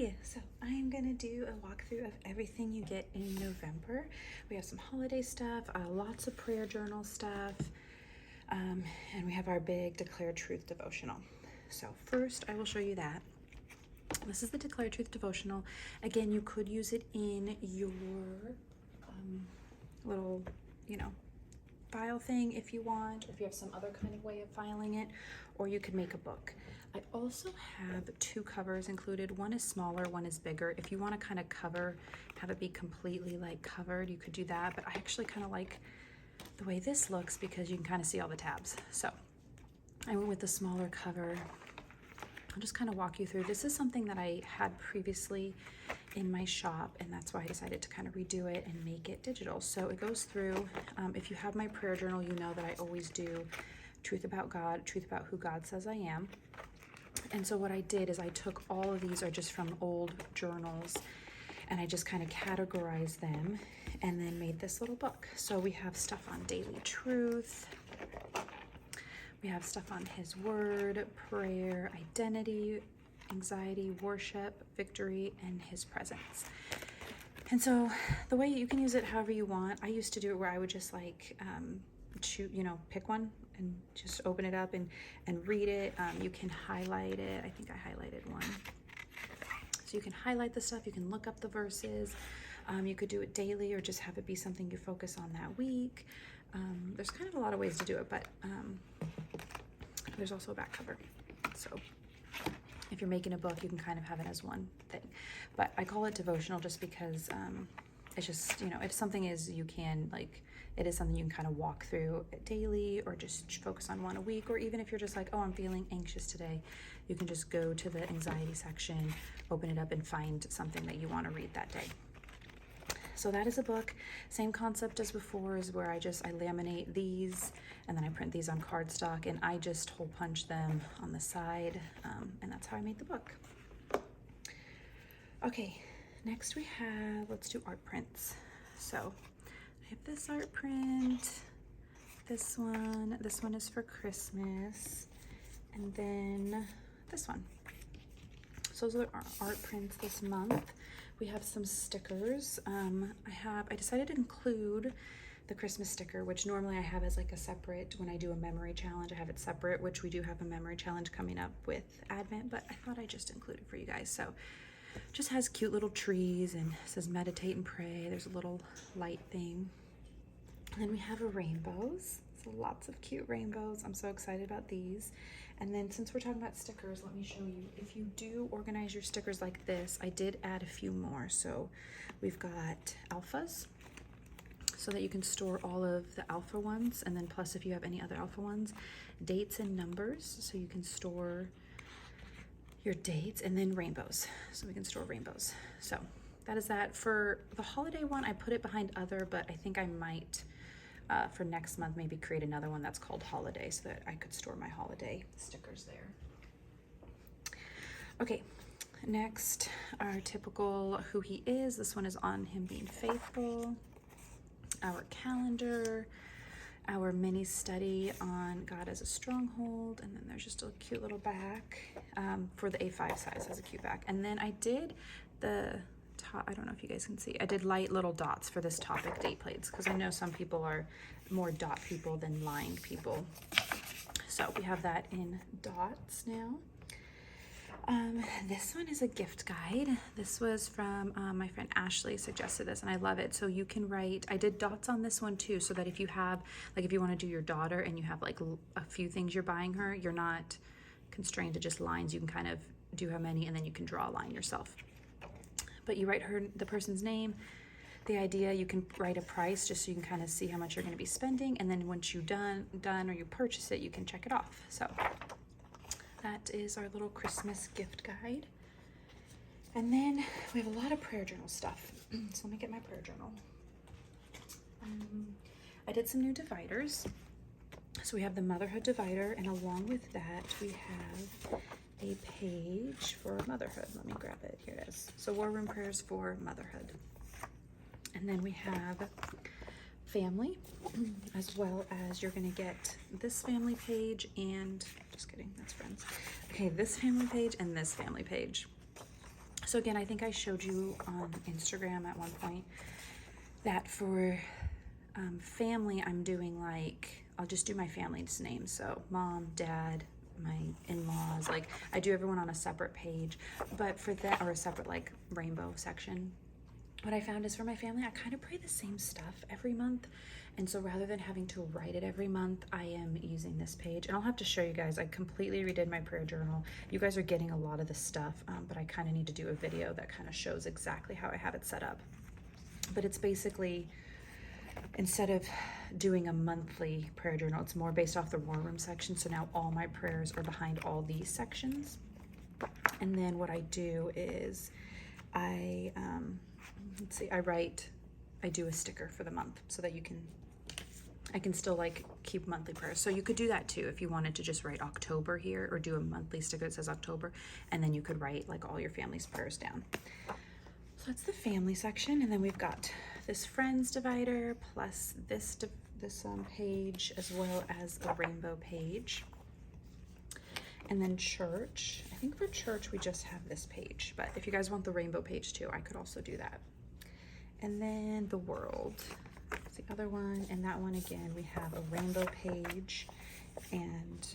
Hi, so I am gonna do a walkthrough of everything you get in November. We have some holiday stuff, lots of prayer journal stuff, and we have our big Declare Truth devotional. So first I will show you that. This is the Declare Truth devotional. Again, you could use it in your little, file thing if you want, or if you have some other kind of way of filing it, or you could make a book. I also have two covers included. One is smaller, one is bigger. If you want to kind of have it be completely like covered, you could do that, but I actually kind of like the way this looks because you can kind of see all the tabs. So I went with the smaller cover. I'll just kind of walk you through. This is something that I had previously in my shop, and that's why I decided to kind of redo it and make it digital. So it goes through, if you have my prayer journal, you know that I always do truth about God, truth about who God says I am. And so what I did is I took all of these are just from old journals, and I just kind of categorized them and then made this little book. So we have stuff on daily truth. We have stuff on His Word, prayer, identity, anxiety, worship, victory, and His presence. And so the way you can use it however you want. I used to do it where I would just like pick one and just open it up and read it. You can highlight it. I think I highlighted one. So you can highlight the stuff. You can look up the verses. You could do it daily or just have it be something you focus on that week. There's kind of a lot of ways to do it, but there's also a back cover. So if you're making a book, you can kind of have it as one thing. But I call it devotional just because it's just, if something is, it is something you can kind of walk through daily or just focus on one a week. Or even if you're just like, oh, I'm feeling anxious today, you can just go to the anxiety section, open it up and find something that you want to read that day. So that is a book. Same concept as before is where I laminate these and then I print these on cardstock and I just hole punch them on the side, and that's how I made the book. Okay, next we have, let's do art prints. So I have this art print, this one is for Christmas, and then this one. So those are our art prints this month. We have some stickers. I decided to include the Christmas sticker, which normally I have as like a separate, when I do a memory challenge, I have it separate, which we do have a memory challenge coming up with Advent, but I thought I'd just include it for you guys. So just has cute little trees and says meditate and pray. There's a little light thing. And then we have rainbows. So lots of cute rainbows. I'm so excited about these. And then since we're talking about stickers, let me show you. If you do organize your stickers like this, I did add a few more. So we've got alphas, so that you can store all of the alpha ones. And then plus if you have any other alpha ones, dates and numbers, so you can store your dates, and then rainbows, so we can store rainbows. So that is that. For the holiday one, I put it behind other, but I think I might for next month maybe create another one that's called holiday so that I could store my holiday stickers there. Okay, next our typical who He is. This one is on Him being faithful. Our calendar, our mini study on God as a stronghold, and then there's just a cute little back for the A5 size, has a cute back. And then I did the top, I don't know if you guys can see, I did light little dots for this topic date plates because I know some people are more dot people than lined people. So we have that in dots now. This one is a gift guide. This was from my friend Ashley suggested this and I love it. So you can write, I did dots on this one too, so that if you have, like if you want to do your daughter and you have like a few things you're buying her, you're not constrained to just lines. You can kind of do how many and then you can draw a line yourself. But you write the person's name, the idea, you can write a price just so you can kind of see how much you're going to be spending. And then once you're done or you purchase it, you can check it off. So that is our little Christmas gift guide. And then we have a lot of prayer journal stuff. So let me get my prayer journal. I did some new dividers. So we have the motherhood divider, and along with that, we have a page for motherhood. Let me grab it. Here it is. So war room prayers for motherhood. And then we have family, as well as you're going to get this family page and, just kidding, that's friends. Okay, this family page and this family page. So again, I think I showed you on Instagram at one point that for family, I'm doing like, I'll just do my family's names. So mom, dad, my in-laws, like I do everyone on a separate page, but for that, or a separate like rainbow section. What I found is for my family, I kind of pray the same stuff every month. And so rather than having to write it every month, I am using this page. And I'll have to show you guys, I completely redid my prayer journal. You guys are getting a lot of this stuff, but I kind of need to do a video that kind of shows exactly how I have it set up. But it's basically, instead of doing a monthly prayer journal, it's more based off the War Room section. So now all my prayers are behind all these sections. And then what I do is I, let's see, I do a sticker for the month so that I can still like keep monthly prayers. So you could do that too if you wanted to just write October here, or do a monthly sticker that says October, and then you could write like all your family's prayers down. So that's the family section. And then we've got this friends divider plus this page, as well as a rainbow page. And then church, I think for church we just have this page, but if you guys want the rainbow page too, I could also do that. And then the world, that's the other one. And that one, again, we have a rainbow page, and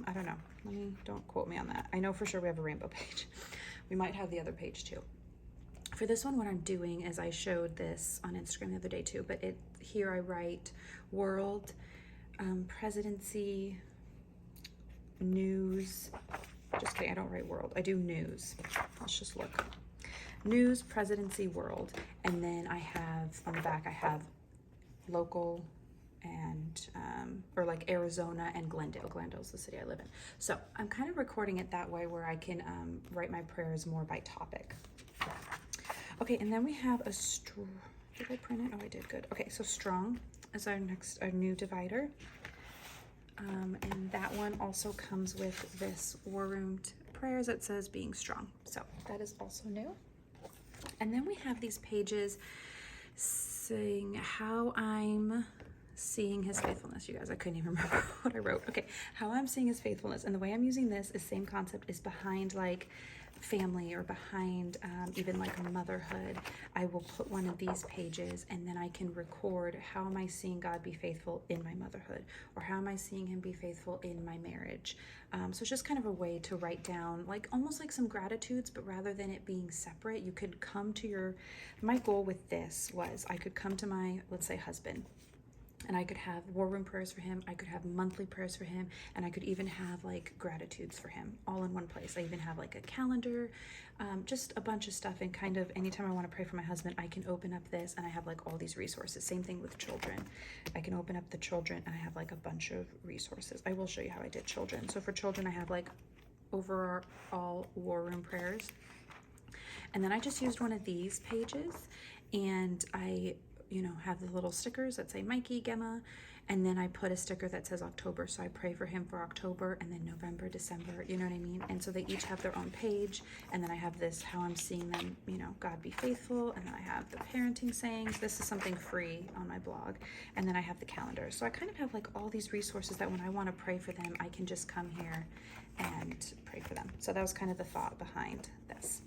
I don't know, don't quote me on that. I know for sure we have a rainbow page. We might have the other page too. For this one, what I'm doing is, I showed this on Instagram the other day too, but here I write world, presidency, news. Just kidding, I don't write world, I do news. Let's just look. News, presidency, world. And then I have on the back, I have local and or like Arizona and Glendale. Glendale's the city I live in. So I'm kind of recording it that way, where I can write my prayers more by topic. Okay, and then we have a did I print it? Oh, I did, good. Okay, so strong is our new divider. And that one also comes with this War Room prayers that says being strong. So that is also new. And then we have these pages saying how I'm seeing his faithfulness. You guys, I couldn't even remember what I wrote. Okay, how I'm seeing his faithfulness. And the way I'm using this is same concept, is behind like family, or behind even like motherhood. I will put one of these pages, and then I can record how am I seeing God be faithful in my motherhood, or how am I seeing him be faithful in my marriage. So it's just kind of a way to write down like almost like some gratitudes, but rather than it being separate, you could come to my goal with this was I could come to my, let's say, husband, and I could have War Room prayers for him, I could have monthly prayers for him, and I could even have like gratitudes for him all in one place. I even have like a calendar, just a bunch of stuff. And kind of anytime I want to pray for my husband, I can open up this, and I have like all these resources. Same thing with children. I can open up the children, and I have like a bunch of resources. I will show you how I did children. So for children, I have like overall War Room prayers. And then I just used one of these pages, and I have the little stickers that say Mikey, Gemma, and then I put a sticker that says October. So I pray for him for October, and then November, December, you know what I mean? And so they each have their own page. And then I have this, how I'm seeing them, God be faithful. And then I have the parenting sayings. This is something free on my blog. And then I have the calendar. So I kind of have like all these resources that when I want to pray for them, I can just come here and pray for them. So that was kind of the thought behind this.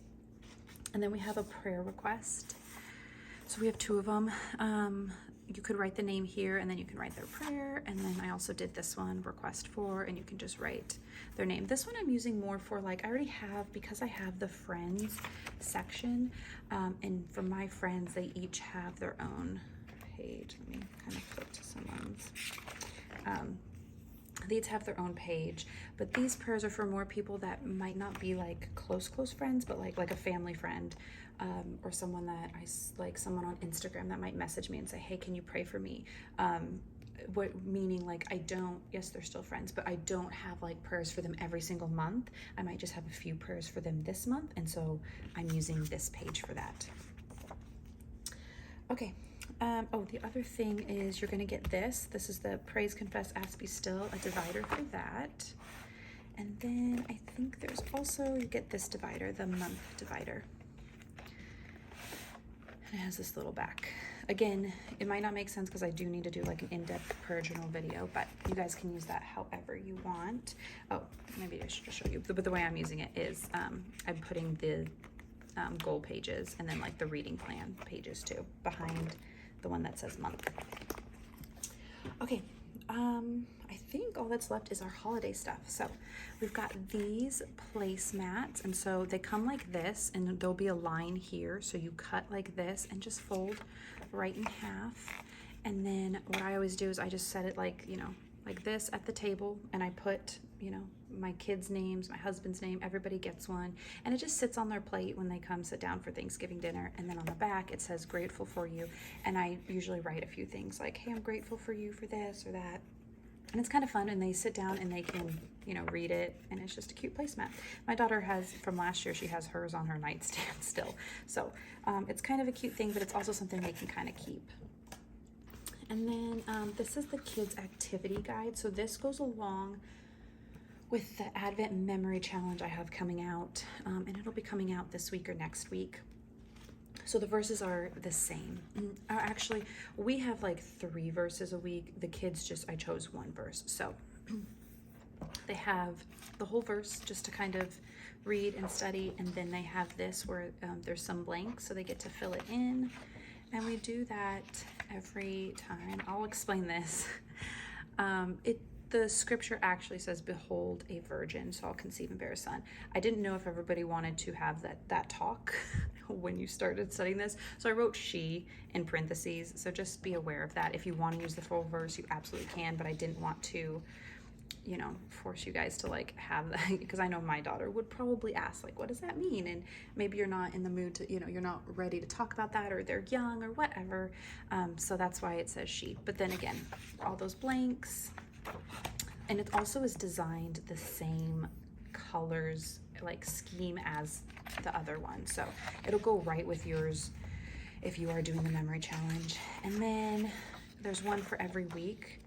And then we have a prayer request. So we have two of them. You could write the name here, and then you can write their prayer. And then I also did this one, request for, and you can just write their name. This one I'm using more for like, I already have, because I have the friends section, and for my friends, they each have their own page. Let me kind of flip to someone's. They each have their own page, but these prayers are for more people that might not be like close friends, but like a family friend, or someone that someone on Instagram that might message me and say, hey, can you pray for me? Meaning like yes, they're still friends, but I don't have like prayers for them every single month. I might just have a few prayers for them this month, and so I'm using this page for that. Okay. The other thing is you're going to get this. This is the Praise, Confess, Ask, Be Still, a divider for that. And then I think there's also, you get this divider, the month divider. And it has this little back again, it might not make sense because I do need to do like an in-depth prayer journal video, but you guys can use that however you want. Oh, maybe I should just show you. But the way I'm using it is I'm putting the goal pages and then like the reading plan pages too behind the one that says month. Okay, I think all that's left is our holiday stuff. So we've got these placemats, and so they come like this, and there'll be a line here, so you cut like this and just fold right in half. And then what I always do is I just set it like, you know, like this at the table, and I put, you know, my kids' names, my husband's name, everybody gets one, and it just sits on their plate when they come sit down for Thanksgiving dinner. And then on the back it says grateful for you, and I usually write a few things like, hey, I'm grateful for you for this or that. And it's kind of fun, and they sit down and they can, you know, read it, and it's just a cute placemat. My daughter has, from last year, she has hers on her nightstand still. So it's kind of a cute thing, but it's also something they can kind of keep. And then this is the kids activity guide. So this goes along with the Advent Memory Challenge I have coming out, and it'll be coming out this week or next week. So the verses are the same. Actually, we have like 3 verses a week. The kids just, I chose 1 verse. So they have the whole verse just to kind of read and study, and then they have this where there's some blanks, so they get to fill it in. And we do that every time. I'll explain this. The scripture actually says, behold a virgin, so I'll conceive and bear a son. I didn't know if everybody wanted to have that talk when you started studying this, so I wrote she in parentheses, so just be aware of that. If you want to use the full verse, you absolutely can, but I didn't want to, you know, force you guys to like have that, because I know my daughter would probably ask like, what does that mean? And maybe you're not in the mood to, you know, you're not ready to talk about that, or they're young or whatever. So that's why it says she. But then again, all those blanks, and it also is designed the same colors, like scheme as the other one. So it'll go right with yours if you are doing the memory challenge. And then there's one for every week,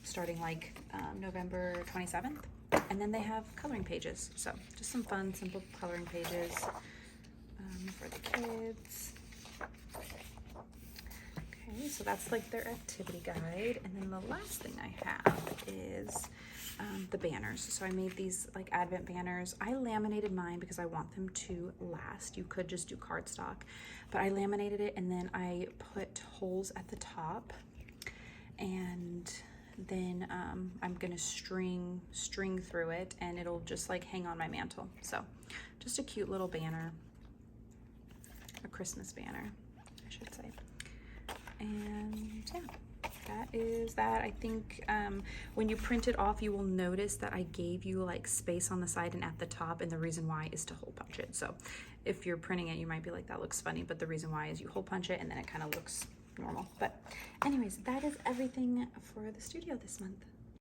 starting like November 27th. And then they have coloring pages. So just some fun, simple coloring pages for the kids. Okay, so that's like their activity guide. And then the last thing I have is the banners. So I made these like Advent banners. I laminated mine because I want them to last. You could just do cardstock, but I laminated it, and then I put holes at the top, and then I'm gonna string through it, and it'll just like hang on my mantle. So just a cute little banner, a Christmas banner, I should say. And yeah, that is that. I think when you print it off, you will notice that I gave you like space on the side and at the top, and the reason why is to hole punch it. So if you're printing it, you might be like, that looks funny, but the reason why is you hole punch it and then it kind of looks normal. But anyways, that is everything for the studio this month.